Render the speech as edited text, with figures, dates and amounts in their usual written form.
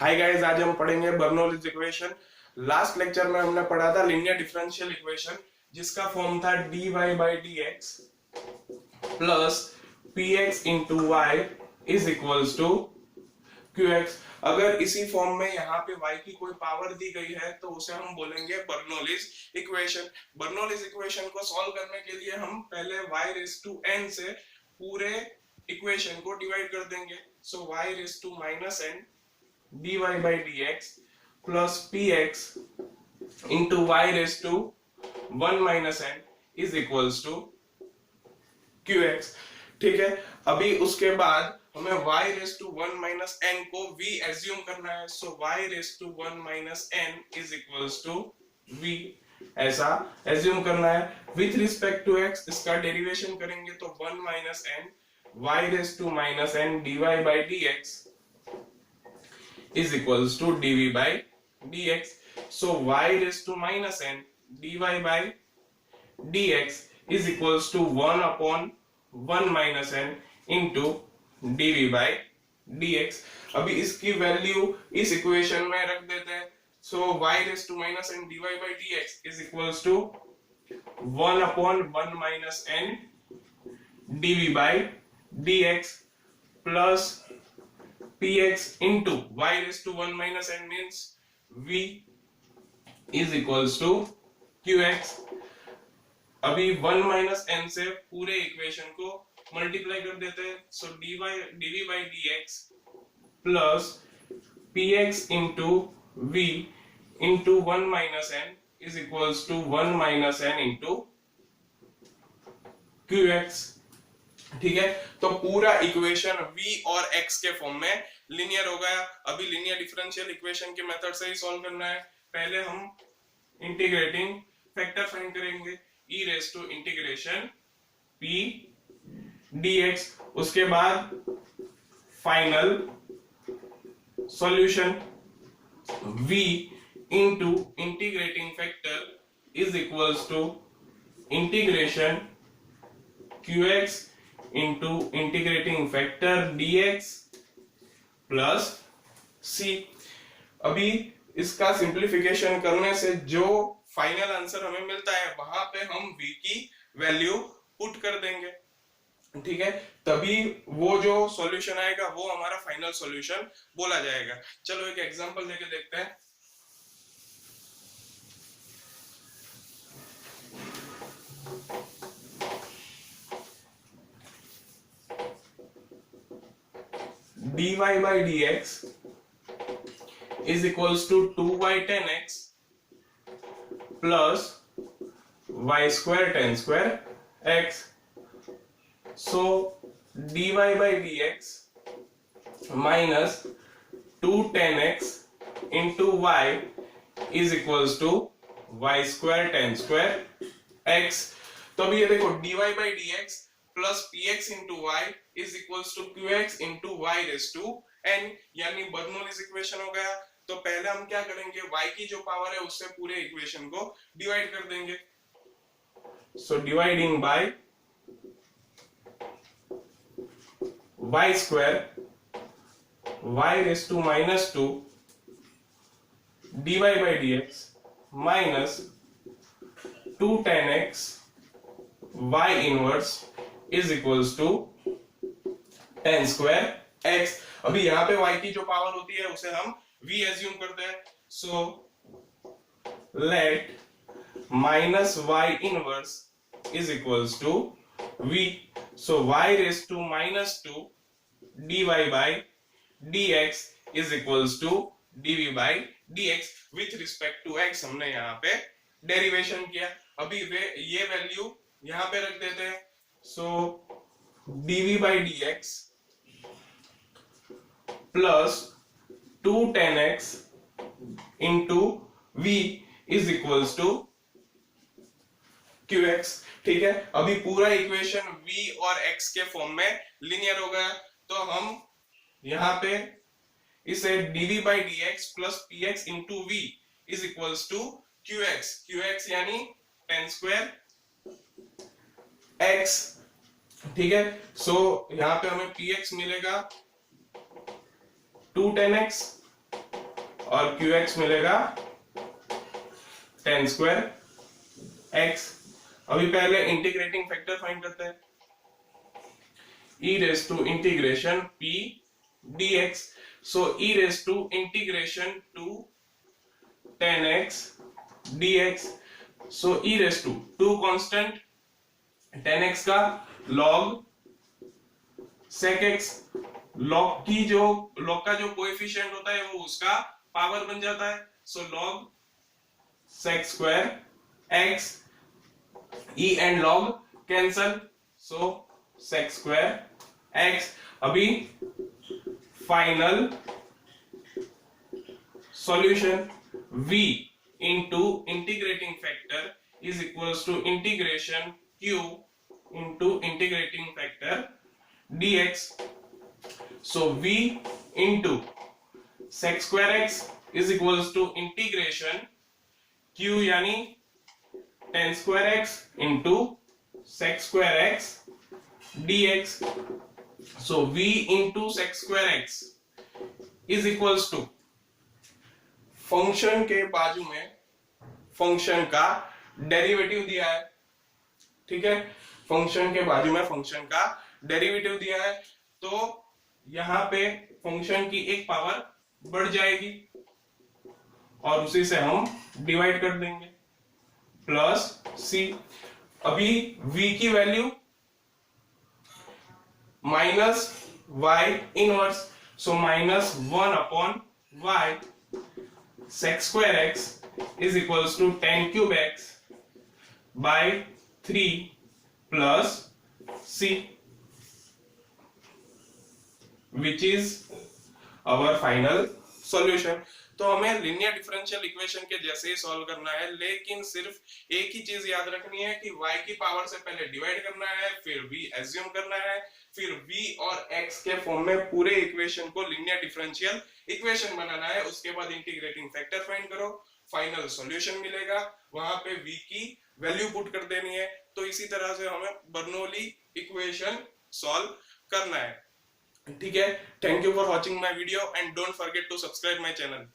Hi guys, आज हम पढ़ेंगे बर्नौलीज इक्वेशन। लास्ट लेक्चर में हमने पढ़ा था लीनियर डिफरेंशियल इक्वेशन, जिसका फॉर्म था dy by d x plus p x into y is equals to q x. अगर इसी फॉर्म में यहाँ पे y की कोई पावर दी गई है तो उसे हम बोलेंगे बर्नौलीज इक्वेशन। बर्नौलीज इक्वेशन को सॉल्व करने के लिए हम पहले y रेज टू n से पूरे इक्वेशन को डिवाइड कर देंगे। So y raise to minus n dy by dx plus px into y raised to 1 minus n is equals to qx। ठीक है, अभी उसके बाद हमें y raised to 1 minus n को v एज्यूम करना है। सो y raised to 1 minus n is equals to v, ऐसा एज्यूम करना है। विथ रिस्पेक्ट टू x इसका डेरिवेशन करेंगे तो 1 minus n y raised to minus n dy by dx is equals to dv by dx. So y raised to minus n dy by dx is equals to 1 upon 1 minus n into dv by dx। अभी इसकी value इस equation में रख देते हैं। So y raised to minus n dy by dx is equals to 1 upon 1 minus n dv by dx plus px into y raised to 1 minus n means v is equals to qx। अभी 1 minus n से पूरे equation को multiply कर देते हैं। सो dv by dx plus px into v into 1 minus n is equals to 1 minus n into qx। ठीक है, तो पूरा इक्वेशन v और x के फॉर्म में लिनियर हो गया। अभी लिनियर डिफरेंशियल इक्वेशन के मेथड से ही सॉल्व करना है। पहले हम इंटीग्रेटिंग फैक्टर फाइंड करेंगे, e raise to integration p dx। उसके बाद final solution v into integrating factor is equals to integration qx into integrating factor dx plus c। अभी इसका सिंप्लीफिकेशन करने से जो फाइनल आंसर हमें मिलता है वहां पे हम v की वैल्यू पुट कर देंगे। ठीक है, तभी वो जो सॉल्यूशन आएगा वो हमारा फाइनल सॉल्यूशन बोला जाएगा। चलो एक एग्जांपल देके देखते हैं। dy by dx is equals to 2y tan x plus y square tan square x। So dy by dx minus 2 tan x into y is equals to y square tan square x। तो अभी ये देखो dy by dx plus px into y is equals to qx into y raised to n, यानी Bernoulli's equation हो गया। तो पहले हम क्या करेंगे, y की जो पावर है उससे पूरे इक्वेशन को डिवाइड कर देंगे। So dividing by y square y raised to minus 2 dy by dx minus 2 tan x y inverse is equals to tan square x। अभी यहाँ पे y की जो पावर होती है उसे हम v एज्यूम करते हैं। So let minus y inverse is equals to v। So y raised to minus 2 dy by dx is equals to dv by dx। With respect to x हमने यहाँ पे डेरिवेशन किया। अभी ये वैल्यू यहाँ पे रख देते हैं। सो dv by dx plus 2 tan x into v is equals to qx। ठीक है, अभी पूरा इक्वेशन v और x के फॉर्म में लिनियर हो गया। तो हम यहाँ पे इसे dv by dx plus px into v is equals to qx यानी tan square x। ठीक है, सो यहाँ पे हमें px मिलेगा 2 tan x और QX मिलेगा tan स्क्वायर x। अभी पहले इंटीग्रेटिंग फैक्टर फाइंड करते हैं, e raised to integration p dx, so e raised to integration to tan x dx, so e raised to 2 constant, tan x का log sec x, log का जो coefficient होता है वो उसका पावर बन जाता है, सो log sec square x, e and log cancel, so sec square x। अभी final solution v into integrating factor is equals to integration q into integrating factor dx, so v into sec square x is equals to integration q यानी tan square x into sec square x dx, so v into sec square x is equals to function के बाजू में function का derivative दिया है, ठीक है, function के बाजू में फंक्शन का डेरिवेटिव दिया है, तो यहां पे फंक्शन की एक पावर बढ़ जाएगी और उसी से हम डिवाइड कर देंगे प्लस c। अभी v की value minus y inverse, so minus 1/y sec square x is equals to tan cube x by 3 plus c, which is our final solution। तो हमें लीनियर डिफरेंशियल इक्वेशन के जैसे ही solve करना है, लेकिन सिर्फ एक ही चीज याद रखनी है कि y की पावर से पहले डिवाइड करना है, फिर v एज्यूम करना है, फिर v और x के फॉर्म में पूरे इक्वेशन को लीनियर डिफरेंशियल इक्वेशन बनाना है, उसके बाद इंटीग्रेटिंग फैक्टर फाइंड करो, फाइनल सॉल्यूशन मिलेगा, वहां पे v की वैल्यू पुट कर देनी है। तो इसी तरह से हमें बर्नौली इक्वेशन सॉल्व करना है, ठीक है। Thank you for watching my video and don't forget to subscribe my channel.